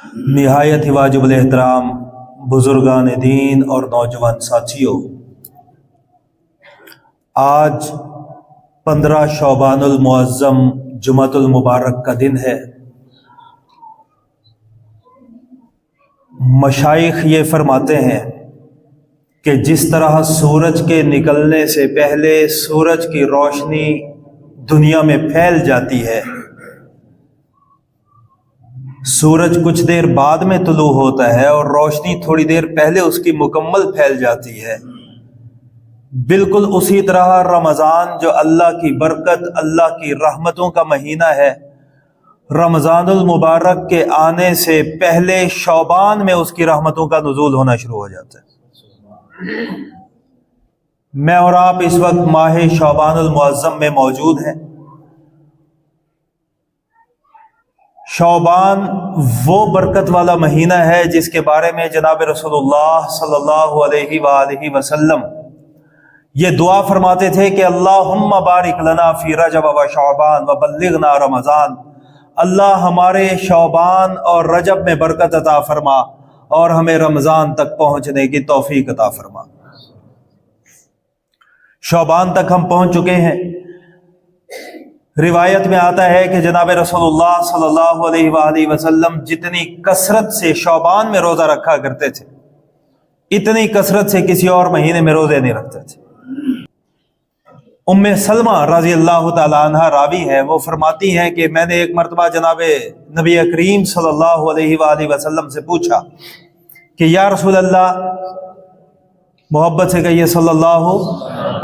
نہایت ہی واجب الاحترام بزرگان دین اور نوجوان ساتھیوں، آج 15 شعبان المعظم جمعۃ المبارک کا دن ہے۔ مشائخ یہ فرماتے ہیں کہ جس طرح سورج کے نکلنے سے پہلے سورج کی روشنی دنیا میں پھیل جاتی ہے، سورج کچھ دیر بعد میں طلوع ہوتا ہے اور روشنی تھوڑی دیر پہلے اس کی مکمل پھیل جاتی ہے، بالکل اسی طرح رمضان جو اللہ کی برکت، اللہ کی رحمتوں کا مہینہ ہے، رمضان المبارک کے آنے سے پہلے شعبان میں اس کی رحمتوں کا نزول ہونا شروع ہو جاتا ہے۔ میں اور آپ اس وقت ماہ شعبان المعظم میں موجود ہیں۔ شعبان وہ برکت والا مہینہ ہے جس کے بارے میں جناب رسول اللہ صلی اللہ علیہ وآلہ وسلم یہ دعا فرماتے تھے کہ اللہم بارک لنا فی رجب و شعبان و بلغنا رمضان، اللہ ہمارے شعبان اور رجب میں برکت عطا فرما اور ہمیں رمضان تک پہنچنے کی توفیق عطا فرما۔ شعبان تک ہم پہنچ چکے ہیں۔ روایت میں آتا ہے کہ جناب رسول اللہ صلی اللہ علیہ وآلہ وسلم جتنی کثرت سے شعبان میں روزہ رکھا کرتے تھے، اتنی کثرت سے کسی اور مہینے میں روزے نہیں رکھتے تھے۔ ام سلمہ رضی اللہ تعالی عنہ راوی ہے، وہ فرماتی ہیں کہ میں نے ایک مرتبہ جناب نبی کریم صلی اللہ علیہ وآلہ وسلم سے پوچھا کہ یا رسول اللہ، محبت سے کہیے صلی اللہ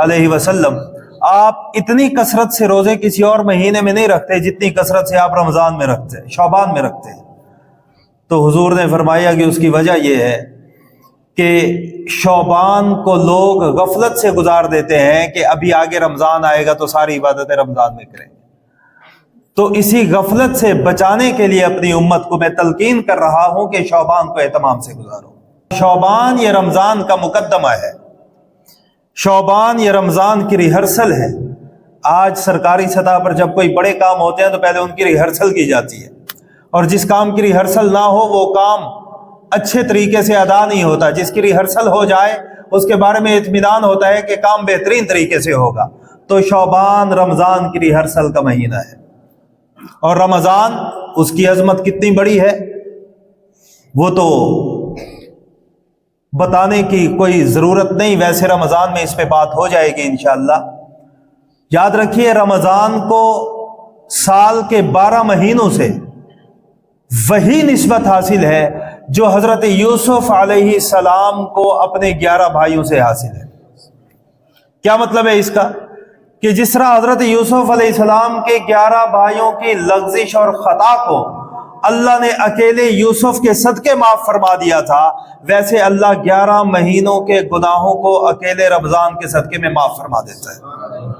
علیہ وسلم، آپ اتنی کثرت سے روزے کسی اور مہینے میں نہیں رکھتے جتنی کثرت سے آپ رمضان میں رکھتے ہیں، شعبان میں رکھتے ہیں۔ تو حضور نے فرمایا کہ اس کی وجہ یہ ہے کہ شعبان کو لوگ غفلت سے گزار دیتے ہیں کہ ابھی آگے رمضان آئے گا تو ساری عبادتیں رمضان میں کریں گے۔ تو اسی غفلت سے بچانے کے لیے اپنی امت کو میں تلقین کر رہا ہوں کہ شعبان کو اہتمام سے گزارو۔ شعبان یہ رمضان کا مقدمہ ہے، شعبان یہ رمضان کی ریہرسل ہے۔ آج سرکاری سطح پر جب کوئی بڑے کام ہوتے ہیں تو پہلے ان کی ریہرسل کی جاتی ہے، اور جس کام کی ریہرسل نہ ہو وہ کام اچھے طریقے سے ادا نہیں ہوتا۔ جس کی ریہرسل ہو جائے اس کے بارے میں اطمینان ہوتا ہے کہ کام بہترین طریقے سے ہوگا۔ تو شعبان رمضان کی ریہرسل کا مہینہ ہے، اور رمضان اس کی عظمت کتنی بڑی ہے وہ تو بتانے کی کوئی ضرورت نہیں، ویسے رمضان میں اس پہ بات ہو جائے گی انشاءاللہ۔ یاد رکھیے، رمضان کو سال کے 12 مہینوں سے وہی نسبت حاصل ہے جو حضرت یوسف علیہ السلام کو اپنے 11 بھائیوں سے حاصل ہے۔ کیا مطلب ہے اس کا؟ کہ جس طرح حضرت یوسف علیہ السلام کے 11 بھائیوں کی لغزش اور خطا کو اللہ نے اکیلے یوسف کے صدقے معاف فرما دیا تھا، ویسے اللہ 11 مہینوں کے گناہوں کو اکیلے رمضان کے صدقے میں معاف فرما دیتا ہے۔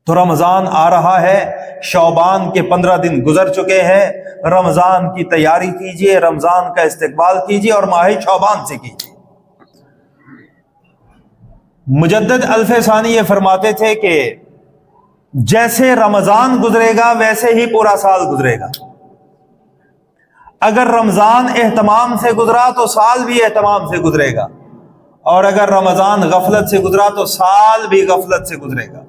تو رمضان آ رہا ہے، شعبان کے 15 دن گزر چکے ہیں، رمضان کی تیاری کیجئے، رمضان کا استقبال کیجئے اور ماہ شعبان سے کیجئے۔ مجدد الف ثانی یہ فرماتے تھے کہ جیسے رمضان گزرے گا ویسے ہی پورا سال گزرے گا۔ اگر رمضان اہتمام سے گزرا تو سال بھی اہتمام سے گزرے گا، اور اگر رمضان غفلت سے گزرا تو سال بھی غفلت سے گزرے گا۔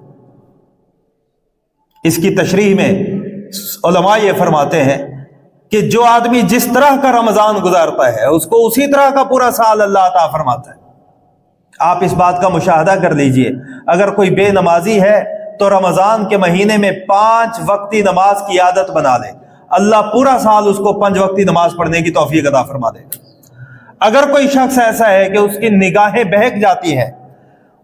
اس کی تشریح میں علماء یہ فرماتے ہیں کہ جو آدمی جس طرح کا رمضان گزارتا ہے اس کو اسی طرح کا پورا سال اللہ عطا فرماتا ہے۔ آپ اس بات کا مشاہدہ کر لیجئے، اگر کوئی بے نمازی ہے تو رمضان کے مہینے میں 5 وقتی نماز کی عادت بنا لے، اللہ پورا سال اس کو 5 وقتی نماز پڑھنے کی توفیق عطا فرما دے گا۔ اگر کوئی شخص ایسا ہے کہ اس کی نگاہیں بہک جاتی ہیں،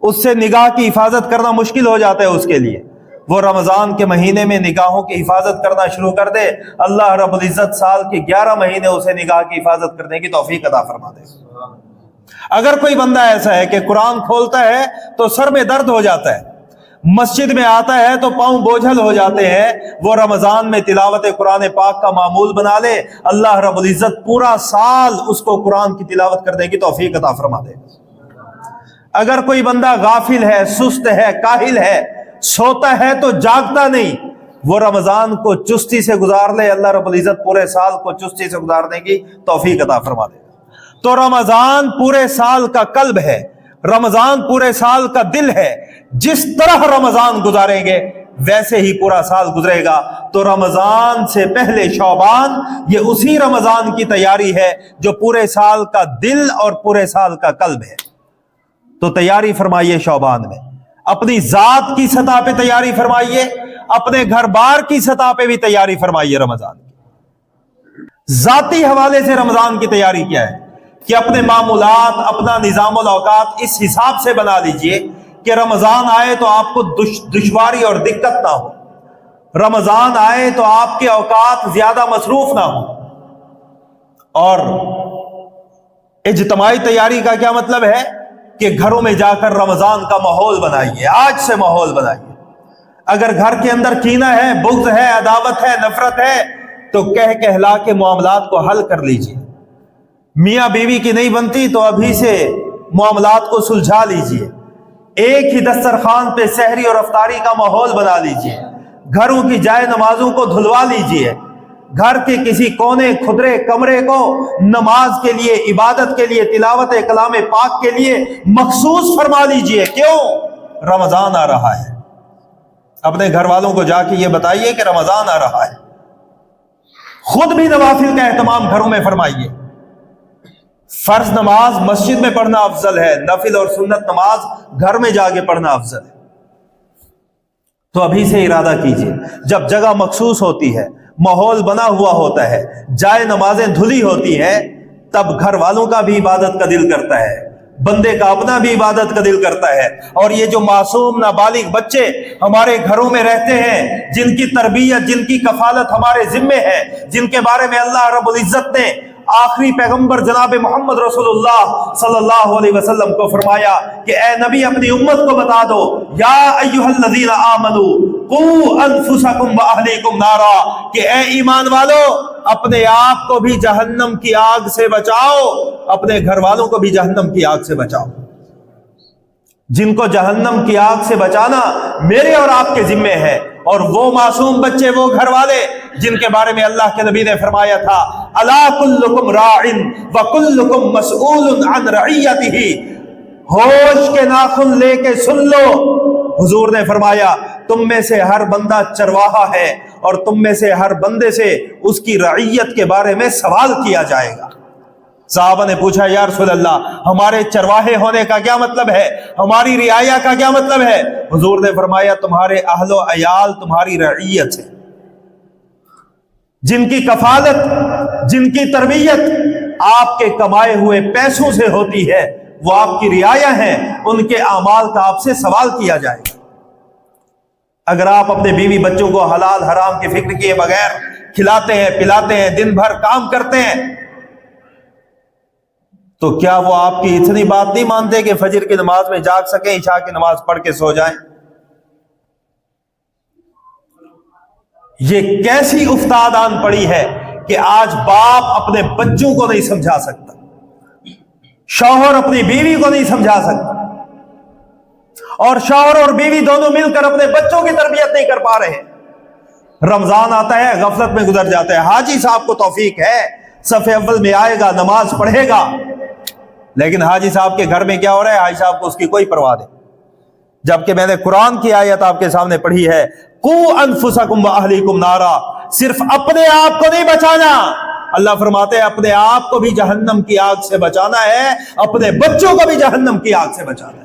اس سے نگاہ کی حفاظت کرنا مشکل ہو جاتا ہے اس کے لیے، وہ رمضان کے مہینے میں نگاہوں کی حفاظت کرنا شروع کر دے، اللہ رب العزت سال کے 11 مہینے اسے نگاہ کی حفاظت کرنے کی توفیق عطا فرما دے۔ اگر کوئی بندہ ایسا ہے کہ قرآن کھولتا ہے تو سر میں درد ہو جاتا ہے، مسجد میں آتا ہے تو پاؤں بوجھل ہو جاتے ہیں، وہ رمضان میں تلاوت قرآن پاک کا معمول بنا لے، اللہ رب العزت پورا سال اس کو قرآن کی تلاوت کرنے کی توفیق عطا فرما دے۔ اگر کوئی بندہ غافل ہے، سست ہے، کاہل ہے، سوتا ہے تو جاگتا نہیں، وہ رمضان کو چستی سے گزار لے، اللہ رب العزت پورے سال کو چستی سے گزارنے کی توفیق عطا فرما دے گا۔ تو رمضان پورے سال کا قلب ہے، رمضان پورے سال کا دل ہے۔ جس طرح رمضان گزاریں گے ویسے ہی پورا سال گزرے گا۔ تو رمضان سے پہلے شعبان، یہ اسی رمضان کی تیاری ہے جو پورے سال کا دل اور پورے سال کا قلب ہے۔ تو تیاری فرمائیے شعبان میں، اپنی ذات کی سطح پہ تیاری فرمائیے، اپنے گھر بار کی سطح پہ بھی تیاری فرمائیے۔ رمضان ذاتی حوالے سے رمضان کی تیاری کیا ہے کہ اپنے معمولات، اپنا نظام الاوقات اس حساب سے بنا لیجئے کہ رمضان آئے تو آپ کو دشواری اور دقت نہ ہو، رمضان آئے تو آپ کے اوقات زیادہ مصروف نہ ہو۔ اور اجتماعی تیاری کا کیا مطلب ہے کہ گھروں میں جا کر رمضان کا ماحول بنائیے، آج سے ماحول بنائیے۔ اگر گھر کے اندر کینہ ہے، بغض ہے، عداوت ہے، نفرت ہے، تو کہلا کے معاملات کو حل کر لیجئے۔ میاں بیوی کی نہیں بنتی تو ابھی سے معاملات کو سلجھا لیجئے۔ ایک ہی دسترخوان پہ سحری اور افطاری کا ماحول بنا لیجئے۔ گھروں کی جائے نمازوں کو دھلوا لیجئے۔ گھر کے کسی کونے کھدرے کمرے کو نماز کے لیے، عبادت کے لیے، تلاوت کلام پاک کے لیے مخصوص فرما لیجئے۔ کیوں؟ رمضان آ رہا ہے۔ اپنے گھر والوں کو جا کے یہ بتائیے کہ رمضان آ رہا ہے۔ خود بھی نوافل کا اہتمام گھروں میں فرمائیے۔ فرض نماز مسجد میں پڑھنا افضل ہے، نفل اور سنت نماز گھر میں جا کے پڑھنا افضل ہے۔ تو ابھی سے ارادہ کیجئے، جب جگہ مخصوص ہوتی ہے، ماحول بنا ہوا ہوتا ہے، جائے نمازیں دھلی ہوتی ہیں، تب گھر والوں کا بھی عبادت کا دل کرتا ہے، بندے کا اپنا بھی عبادت کا دل کرتا ہے۔ اور یہ جو معصوم نابالغ بچے ہمارے گھروں میں رہتے ہیں، جن کی تربیت، جن کی کفالت ہمارے ذمے ہے، جن کے بارے میں اللہ رب العزت نے آخری پیغمبر جناب محمد رسول اللہ صلی اللہ علیہ وسلم کو فرمایا کہ اے نبی اپنی امت کو بتا دو، یا ایھا الذین آمنوا قوا انفسکم واہلیکم نارا، کہ اے ایمان والو اپنے آپ کو بھی جہنم کی آگ سے بچاؤ، اپنے گھر والوں کو بھی جہنم کی آگ سے بچاؤ۔ جن کو جہنم کی آگ سے بچانا میرے اور آپ کے ذمے ہے، اور وہ معصوم بچے، وہ گھر والے جن کے بارے میں اللہ کے نبی نے فرمایا تھا الا کلکم راع وکلکم مسئول عن رعیتہ، ہوش کے ناخن لے کے سن لو، حضور نے فرمایا تم میں سے ہر بندہ چرواہا ہے، اور تم میں سے ہر بندے سے اس کی رعیت کے بارے میں سوال کیا جائے گا۔ صحابہ نے پوچھا یا رسول اللہ ہمارے چرواہے ہونے کا کیا مطلب ہے، ہماری رعایا کا کیا مطلب ہے؟ حضور نے فرمایا تمہارے اہل و عیال تمہاری رعیت ہے، جن کی کفالت، جن کی تربیت آپ کے کمائے ہوئے پیسوں سے ہوتی ہے، وہ آپ کی رعایا ہیں، ان کے اعمال کا آپ سے سوال کیا جائے گا۔ اگر آپ اپنے بیوی بچوں کو حلال حرام کی فکر کیے بغیر کھلاتے ہیں، پلاتے ہیں، دن بھر کام کرتے ہیں، تو کیا وہ آپ کی اتنی بات نہیں مانتے کہ فجر کی نماز میں جاگ سکیں، عشاء کی نماز پڑھ کے سو جائیں؟ یہ کیسی افتاد آن پڑی ہے کہ آج باپ اپنے بچوں کو نہیں سمجھا سکتا، شوہر اپنی بیوی کو نہیں سمجھا سکتا، اور شوہر اور بیوی دونوں مل کر اپنے بچوں کی تربیت نہیں کر پا رہے۔ رمضان آتا ہے غفلت میں گزر جاتا ہے۔ حاجی صاحب کو توفیق ہے، صف اول میں آئے گا، نماز پڑھے گا، لیکن حاجی صاحب کے گھر میں کیا ہو رہا ہے؟ حاجی صاحب کو اس کی کوئی پرواہ نہیں، جبکہ میں نے قرآن کی آیت آپ کے سامنے پڑھی ہے قوا انفسکم واہلیکم نارا، صرف اپنے آپ کو نہیں بچانا، اللہ فرماتے ہیں اپنے آپ کو بھی جہنم کی آگ سے بچانا ہے، اپنے بچوں کو بھی جہنم کی آگ سے بچانا ہے۔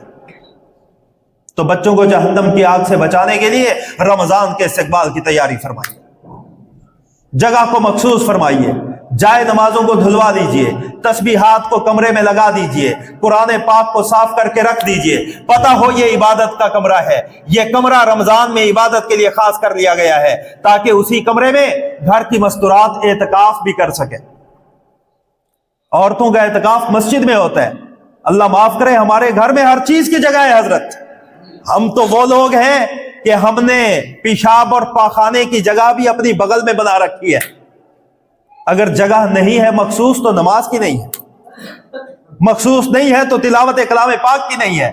تو بچوں کو جہنم کی آگ سے بچانے کے لیے رمضان کے استقبال کی تیاری فرمائیے، جگہ کو مخصوص فرمائیے، جائے نمازوں کو دھلوا دیجئے، تسبیحات کو کمرے میں لگا دیجئے، قرآن پاک کو صاف کر کے رکھ دیجئے، پتہ ہو یہ عبادت کا کمرہ ہے، یہ کمرہ رمضان میں عبادت کے لیے خاص کر لیا گیا ہے تاکہ اسی کمرے میں گھر کی مستورات اعتکاف بھی کر سکے۔ عورتوں کا اعتکاف مسجد میں ہوتا ہے، اللہ معاف کرے ہمارے گھر میں ہر چیز کی جگہ ہے حضرت، ہم تو وہ لوگ ہیں کہ ہم نے پیشاب اور پاخانے کی جگہ بھی اپنی بغل میں بنا رکھی ہے۔ اگر جگہ نہیں ہے مخصوص تو نماز کی نہیں ہے، مخصوص نہیں ہے تو تلاوت کلام پاک کی نہیں ہے،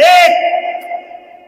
1,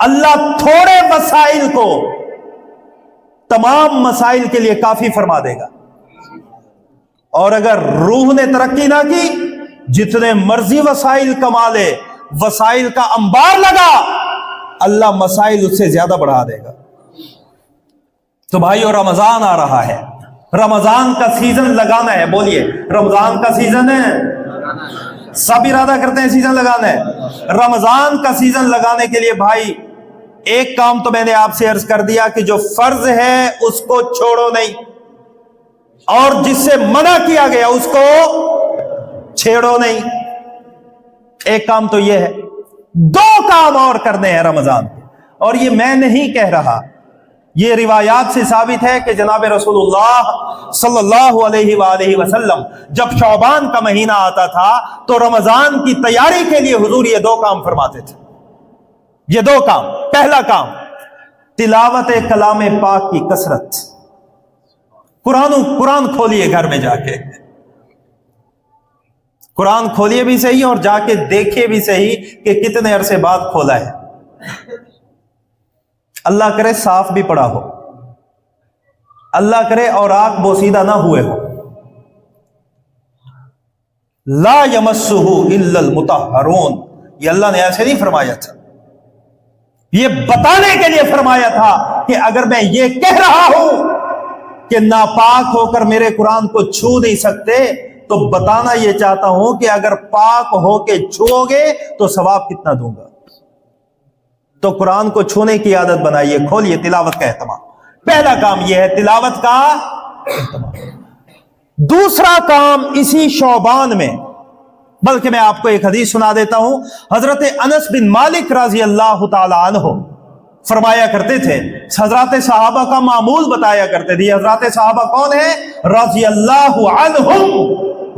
اللہ تھوڑے وسائل کو تمام مسائل کے لیے کافی فرما دے گا. اور اگر روح نے ترقی نہ کی، جتنے مرضی وسائل کما لے، وسائل کا انبار لگا، اللہ مسائل اس سے زیادہ بڑھا دے گا. تو بھائیو، رمضان آ رہا ہے، رمضان کا سیزن لگانا ہے. بولیے، رمضان کا سیزن ہے. سب ارادہ کرتے ہیں سیزن لگانا ہے. رمضان کا سیزن لگانے کے لیے بھائی ایک کام تو میں نے آپ سے عرض کر دیا کہ جو فرض ہے اس کو چھوڑو نہیں، اور جس سے منع کیا گیا اس کو چھیڑو نہیں. ایک کام تو یہ ہے. دو کام اور کرنے ہیں رمضان کے، اور یہ میں نہیں کہہ رہا، یہ روایات سے ثابت ہے کہ جناب رسول اللہ صلی اللہ علیہ وآلہ وسلم جب شعبان کا مہینہ آتا تھا تو رمضان کی تیاری کے لیے حضور یہ دو کام فرماتے تھے. یہ دو کام. پہلا کام، تلاوت کلام پاک کی کثرت. قرآن کھولیے گھر میں جا کے، قرآن کھولیے بھی صحیح اور جا کے دیکھیے بھی صحیح کہ کتنے عرصے بعد کھولا ہے. اللہ کرے صاف بھی پڑا ہو، اللہ کرے اوراق بوسیدہ نہ ہوئے ہو. لا یمسہ الا المطہرون، یہ اللہ نے ایسے نہیں فرمایا تھا، یہ بتانے کے لیے فرمایا تھا کہ اگر میں یہ کہہ رہا ہوں کہ ناپاک ہو کر میرے قرآن کو چھو نہیں سکتے، تو بتانا یہ چاہتا ہوں کہ اگر پاک ہو کے چھو گے تو ثواب کتنا دوں گا. تو قرآن کو چھونے کی عادت بنائیے. کھولیے، تلاوت کا اہتمام. پہلا کام یہ ہے تلاوت کا اہتمام. دوسرا کام اسی شعبان میں، بلکہ میں آپ کو ایک حدیث سنا دیتا ہوں. حضرت انس بن مالک رضی اللہ تعالی عنہ فرمایا کرتے تھے، حضرات صحابہ کا معمول بتایا کرتے تھے. حضرات صحابہ کون ہیں؟ رضی اللہ عنہم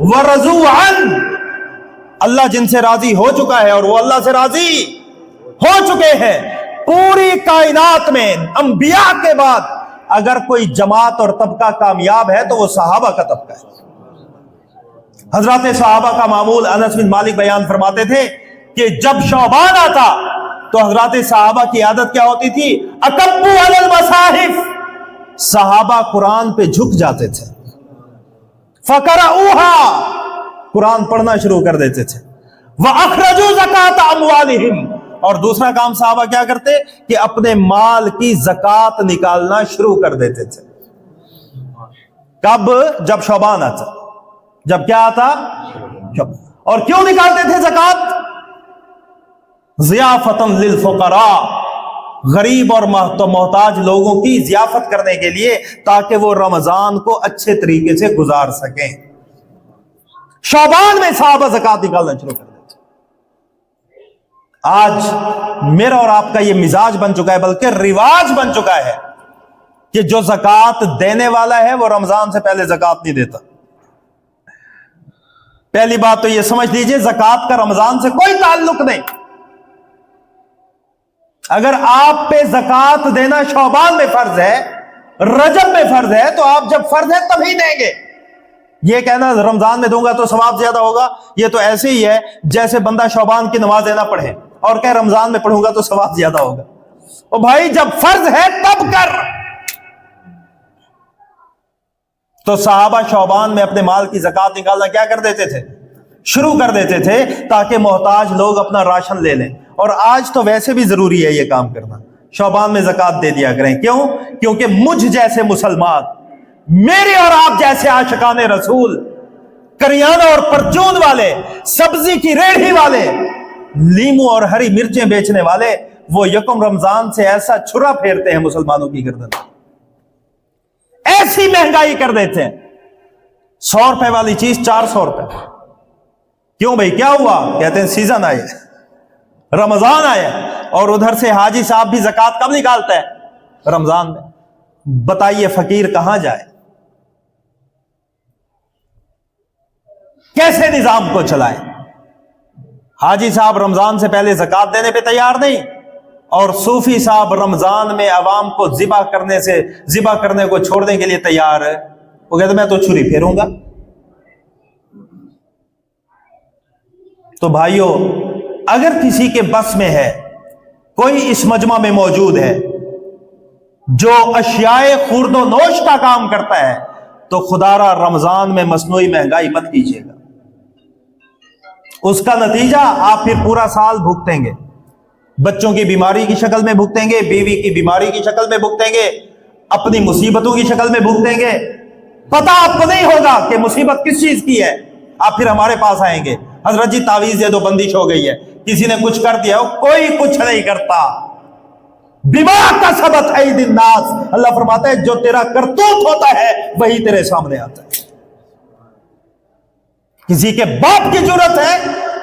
ورضوا عنہ، اللہ جن سے راضی ہو چکا ہے اور وہ اللہ سے راضی ہو چکے ہیں. پوری کائنات میں انبیاء کے بعد اگر کوئی جماعت اور طبقہ کامیاب ہے تو وہ صحابہ کا طبقہ ہے. حضرات صحابہ کا معمول انس بن مالک بیان فرماتے تھے کہ جب شعبان آتا تو حضرات صحابہ کی عادت کیا ہوتی تھی؟ اکبو علی المصاحف، صحابہ قرآن پہ جھک جاتے تھے. فقرؤوها، قرآن پڑھنا شروع کر دیتے تھے. وَأَخْرَجُوا زَكَاةَ أَمْوَالِهِمْ، اور دوسرا کام صحابہ کیا کرتے کہ اپنے مال کی زکوٰۃ نکالنا شروع کر دیتے تھے. کب؟ جب شعبان آتا. جب کیا آتا؟ اور کیوں نکالتے تھے زکوٰۃ؟ ضیافتاً للفقراء، غریب اور محتاج لوگوں کی ضیافت کرنے کے لیے، تاکہ وہ رمضان کو اچھے طریقے سے گزار سکیں. شعبان میں صحابہ زکوٰۃ نکالنا شروع کر دیتے. آج میرا اور آپ کا یہ مزاج بن چکا ہے، بلکہ رواج بن چکا ہے کہ جو زکوٰۃ دینے والا ہے وہ رمضان سے پہلے زکوٰۃ نہیں دیتا. پہلی بات تو یہ سمجھ لیجئے، زکوٰۃ کا رمضان سے کوئی تعلق نہیں. اگر آپ پہ زکوٰۃ دینا شعبان میں فرض ہے، رجب میں فرض ہے، تو آپ جب فرض ہے تبھی دیں گے. یہ کہنا رمضان میں دوں گا تو ثواب زیادہ ہوگا، یہ تو ایسے ہی ہے جیسے بندہ شعبان کی نماز نہ پڑھے اور کہ رمضان میں پڑھوں گا تو ثواب زیادہ ہوگا. او بھائی، جب فرض ہے تب کر. تو صحابہ شعبان میں اپنے مال کی زکوٰۃ نکالنا کیا کر دیتے تھے؟ شروع کر دیتے تھے، تاکہ محتاج لوگ اپنا راشن لے لیں. اور آج تو ویسے بھی ضروری ہے یہ کام کرنا. شعبان میں زکوٰۃ دے دیا کریں. کیوں؟ کیونکہ مجھ جیسے مسلمان، میرے اور آپ جیسے عاشقان رسول، کریانہ اور پرچون والے، سبزی کی ریڑھی والے، لیمو اور ہری مرچیں بیچنے والے، وہ یکم رمضان سے ایسا چھرا پھیرتے ہیں مسلمانوں کی گردن، ایسی مہنگائی کر دیتے ہیں. 100 روپے والی چیز 400 روپے. کیوں بھائی، کیا ہوا؟ کہتے ہیں سیزن آئے، رمضان آیا. اور ادھر سے حاجی صاحب بھی زکوٰۃ کب نکالتا ہے؟ رمضان میں. بتائیے فقیر کہاں جائے؟ کیسے نظام کو چلائے؟ حاجی صاحب رمضان سے پہلے زکوٰۃ دینے پہ تیار نہیں، اور صوفی صاحب رمضان میں عوام کو ذبح کرنے کو چھوڑنے کے لیے تیار ہے. وہ کہتے میں تو چھری پھیروں گا. تو بھائیو، اگر کسی کے بس میں ہے کوئی اس مجمع میں موجود ہے جو اشیائے خورد و نوش کا کام کرتا ہے تو خدا را رمضان میں مصنوعی مہنگائی مت کیجیے گا. اس کا نتیجہ آپ پھر پورا سال بھگتیں گے. بچوں کی بیماری کی شکل میں بھگتیں گے, بیوی کی بیماری کی شکل میں بھگتیں گے, اپنی مصیبتوں کی شکل میں بھگتیں گے. پتہ آپ کو نہیں ہوگا کہ مصیبت کس چیز کی ہے. آپ پھر ہمارے پاس آئیں گے, حضرت جی تعویذ دے دو, بندش ہو گئی ہے, کسی نے کچھ کر دیا. کوئی کچھ نہیں کرتا. بما کسبت ایدی الناس, اللہ فرماتا ہے جو تیرا کرتوت ہوتا ہے وہی تیرے سامنے آتا ہے. کسی کے باپ کی جرت ہے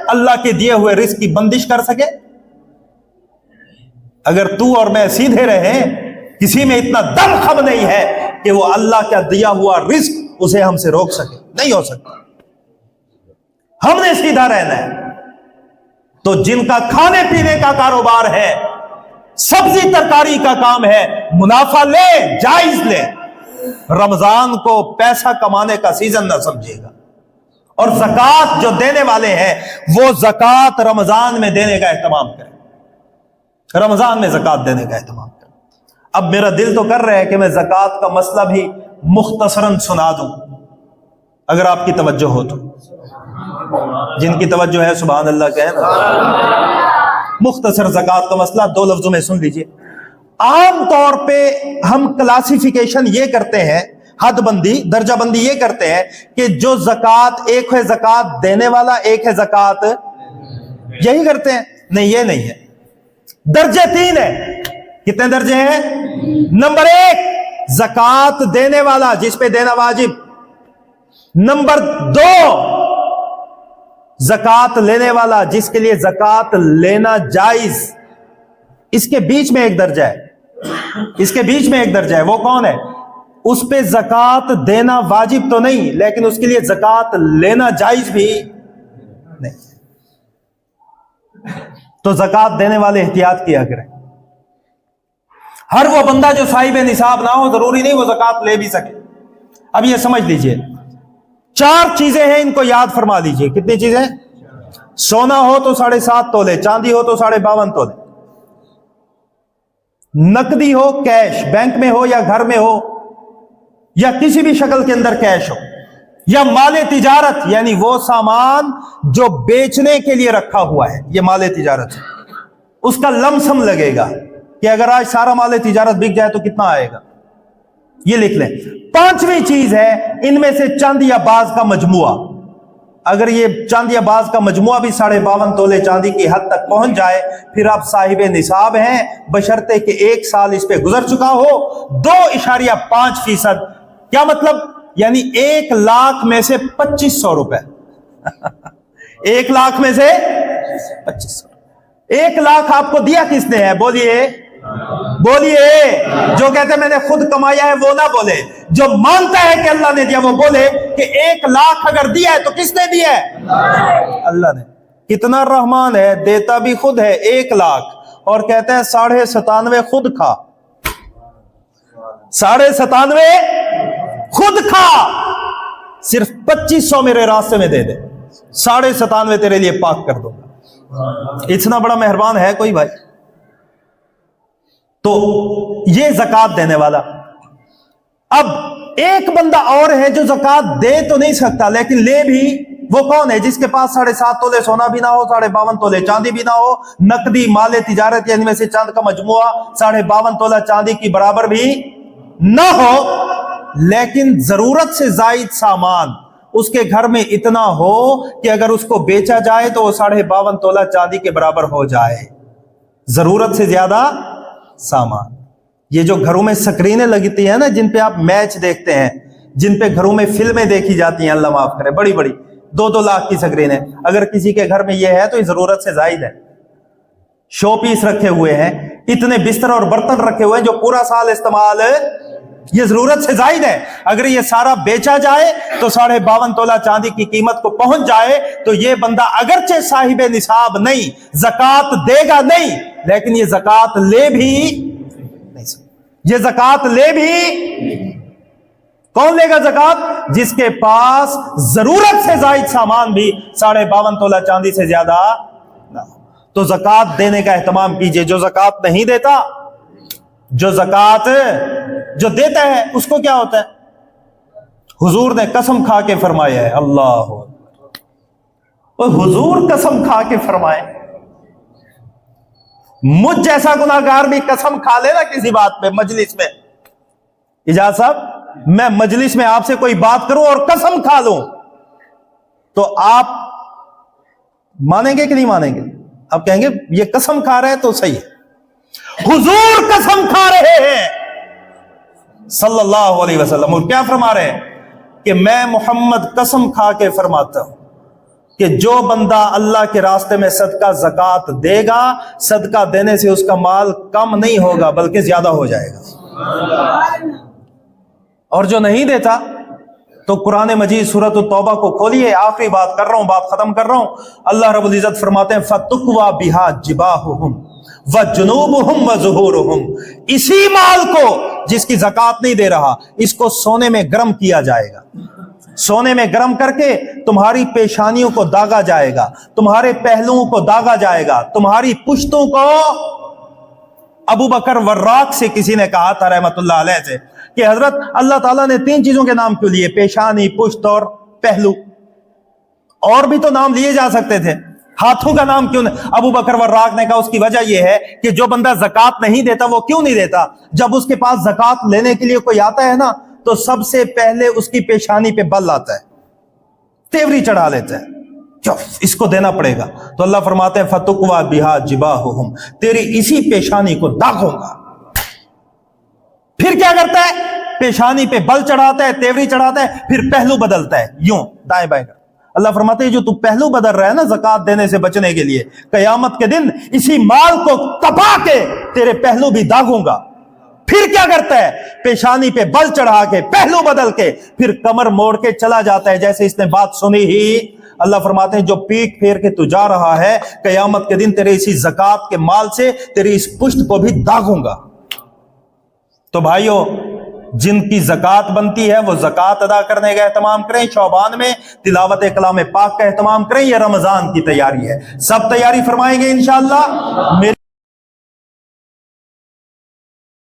اللہ کے دیے ہوئے رزق کی بندش کر سکے؟ اگر تو اور میں سیدھے رہیں, کسی میں اتنا دم خم نہیں ہے کہ وہ اللہ کا دیا ہوا رزق اسے ہم سے روک سکے. نہیں ہو سکتا. ہم نے سیدھا رہنا ہے. تو جن کا کھانے پینے کا کاروبار ہے, سبزی ترکاری کا کام ہے, منافع لے, جائز لے. رمضان کو پیسہ کمانے کا سیزن نہ سمجھے گا. اور زکوٰۃ جو دینے والے ہیں وہ زکوٰۃ رمضان میں دینے کا اہتمام کریں. رمضان میں زکوٰۃ دینے کا اہتمام کریں. اب میرا دل تو کر رہا ہے کہ میں زکوٰۃ کا مسئلہ بھی مختصراً سنا دوں, اگر آپ کی توجہ ہو تو. جن کی توجہ ہے سبحان اللہ کہیں نا. مختصر زکوٰۃ کا مسئلہ 2 لفظوں میں سن لیجئے. عام طور پہ ہم کلاسیفیکیشن یہ کرتے ہیں, حد بندی, درجہ بندی یہ کرتے ہیں کہ جو زکوٰۃ, ایک ہے زکوٰۃ دینے والا, ایک ہے زکوٰۃ, یہی کرتے ہیں. نہیں, یہ نہیں ہے. درجے 3 ہیں. کتنے درجے ہیں؟ نمبر 1 زکوٰۃ دینے والا جس پہ دینا واجب. نمبر 2 زکوٰۃ لینے والا جس کے لیے زکوٰۃ لینا جائز. اس کے بیچ میں ایک درجہ ہے. اس کے بیچ میں ایک درجہ ہے. وہ کون ہے؟ اس پہ زکوٰۃ دینا واجب تو نہیں, لیکن اس کے لیے زکوٰۃ لینا جائز بھی نہیں. تو زکوٰۃ دینے والے احتیاط کیا کریں. ہر وہ بندہ جو صاحب نصاب نہ ہو ضروری نہیں وہ زکوٰۃ لے بھی سکے. اب یہ سمجھ لیجئے, 4 چیزیں ہیں, ان کو یاد فرما لیجئے. کتنی چیزیں؟ سونا ہو تو 7.5 تولے, چاندی ہو تو 52.5 تولے, نقدی ہو, کیش بینک میں ہو یا گھر میں ہو یا کسی بھی شکل کے اندر کیش ہو, یا مال تجارت یعنی وہ سامان جو بیچنے کے لیے رکھا ہوا ہے, یہ مال تجارت ہے. اس کا لم سم لگے گا کہ اگر آج سارا مال تجارت بک جائے تو کتنا آئے گا, یہ لکھ لیں. 5ویں چیز ہے ان میں سے چاند یا باز کا مجموعہ. اگر یہ چاند یا باز کا مجموعہ بھی 52.5 تولے چاندی کی حد تک پہنچ جائے پھر آپ صاحب نصاب ہیں, بشرطے کہ 1 سال اس پہ گزر چکا ہو. 2.5%. کیا مطلب؟ یعنی 1 لاکھ میں سے 2500 روپے. 1 لاکھ میں سے 2500. 1 لاکھ آپ کو دیا کس نے ہے؟ بولیے بولیے. جو کہتے ہیں میں نے خود کمایا ہے وہ نہ بولے, جو مانتا ہے کہ اللہ نے دیا وہ بولے کہ 1 لاکھ اگر دیا ہے تو کس نے دیا ہے؟ اللہ نے. کتنا رحمان ہے, دیتا بھی خود ہے 1 لاکھ اور کہتا ہے 97.5 خود کھا. 97.5 خود کھا, صرف 2500 میرے راستے میں دے دے, 97.5 تیرے لیے پاک کر دوں گا. اتنا بڑا مہربان ہے کوئی بھائی؟ تو یہ زکوٰۃ دینے والا. اب ایک بندہ اور ہے جو زکوٰۃ دے تو نہیں سکتا لیکن لے بھی. وہ کون ہے؟ جس کے پاس 7.5 تولے سونا بھی نہ ہو, 52.5 تولے چاندی بھی نہ ہو, نقدی مال تجارت یعنی میں سے چاند کا مجموعہ 52.5 تولہ چاندی کی برابر بھی نہ ہو, لیکن ضرورت سے زائد سامان اس کے گھر میں اتنا ہو کہ اگر اس کو بیچا جائے تو وہ 52.5 تولہ چاندی کے برابر ہو جائے. ضرورت سے زیادہ سامان. یہ جو گھروں میں سکرینیں لگتی ہیں نا, جن پہ آپ میچ دیکھتے ہیں, جن پہ گھروں میں فلمیں دیکھی جاتی ہیں, اللہ معاف کرے, بڑی بڑی 2-2 لاکھ کی سکرینیں, اگر کسی کے گھر میں یہ ہے تو یہ ضرورت سے زائد ہے. شو پیس رکھے ہوئے ہیں, اتنے بستر اور برتن رکھے ہوئے ہیں جو پورا سال استعمال, یہ ضرورت سے زائد ہے. اگر یہ سارا بیچا جائے تو 52.5 تولہ چاندی کی قیمت کو پہنچ جائے تو یہ بندہ اگرچہ صاحب نصاب نہیں, زکوٰۃ دے گا نہیں, لیکن یہ زکوٰۃ لے بھی نہیں سکتا. یہ زکوٰۃ لے بھی. کون لے گا زکوٰۃ؟ جس کے پاس ضرورت سے زائد سامان بھی 52.5 تولہ چاندی سے زیادہ نہ. تو زکات دینے کا اہتمام کیجئے. جو زکات نہیں دیتا, جو زکات جو دیتا ہے اس کو کیا ہوتا ہے؟ حضور نے قسم کھا کے فرمایا ہے, اللہ حضور قسم کھا کے فرمائے, مجھ جیسا گناہگار بھی قسم کھا لے نا کسی بات پہ مجلس میں, اجازت صاحب میں مجلس میں آپ سے کوئی بات کروں اور قسم کھا لوں تو آپ مانیں گے کہ نہیں مانیں گے؟ آپ کہیں گے یہ قسم کھا رہے ہیں تو صحیح ہے. حضور قسم کھا رہے ہیں صلی اللہ علیہ وسلم, اور کیا فرما رہے ہیں کہ میں محمد قسم کھا کے فرماتا ہوں کہ جو بندہ اللہ کے راستے میں صدقہ زکات دے گا, صدقہ دینے سے اس کا مال کم نہیں ہوگا بلکہ زیادہ ہو جائے گا. اور جو نہیں دیتا تو قرآن مجید سورۃ التوبہ کو کھولیے, آخری بات کر رہا ہوں, بات ختم کر رہا ہوں. اللہ رب العزت فرماتے ہیں فَتُقْوَى بِهَا جِبَاهُهُمْ وَجُنُوبُهُمْ وَظُهُورُهُمْ, اسی مال کو جس کی زکات نہیں دے رہا اس کو سونے میں گرم کیا جائے گا, سونے میں گرم کر کے تمہاری پیشانیوں کو داغا جائے گا, تمہارے پہلوؤں کو داغا جائے گا, تمہاری پشتوں کو. ابو بکر وراق سے کسی نے کہا تھا رحمت اللہ علیہ سے کہ حضرت اللہ تعالیٰ نے 3 چیزوں کے نام کیوں لیے, پیشانی, پشت اور پہلو, اور بھی تو نام لیے جا سکتے تھے, ہاتھوں کا نام کیوں نہیں؟ ابو بکر وراق نے کہا اس کی وجہ یہ ہے کہ جو بندہ زکات نہیں دیتا وہ کیوں نہیں دیتا؟ جب اس کے پاس زکات لینے کے لیے کوئی آتا ہے نا تو سب سے پہلے اس کی پیشانی پہ بل آتا ہے, تیوری چڑھا لیتا ہے, اس کو دینا پڑے گا. تو اللہ فرماتے ہیں فَتُقْوَى بِهَا جِبَاهُهُمْ, تیری اسی پیشانی کو داغوں گا. پھر کیا کرتا ہے؟ پیشانی پہ بل چڑھاتا ہے, تیوری چڑھاتا ہے, پھر پہلو بدلتا ہے, یوں دائیں بائیں کر. اللہ فرماتے ہیں جو تو پہلو بدل رہا ہے نا زکات دینے سے بچنے کے لیے, قیامت کے دن اسی مال کو تپا کے تیرے پہلو بھی داغوں گا. پھر کیا کرتا ہے؟ پیشانی پہ بل چڑھا کے, پہلو بدل کے, پھر کمر موڑ کے چلا جاتا ہے جیسے اس نے بات سنی ہی. اللہ فرماتے ہیں جو پیٹ پھیر کے تو جا رہا ہے, قیامت کے دن تیرے اسی زکات کے مال سے تیری اس پشت کو بھی داغوں گا. تو بھائیو, جن کی زکات بنتی ہے وہ زکات ادا کرنے کا اہتمام کریں, شعبان میں تلاوت کلام پاک کا اہتمام کریں. یہ رمضان کی تیاری ہے, سب تیاری فرمائیں گے انشاءاللہ.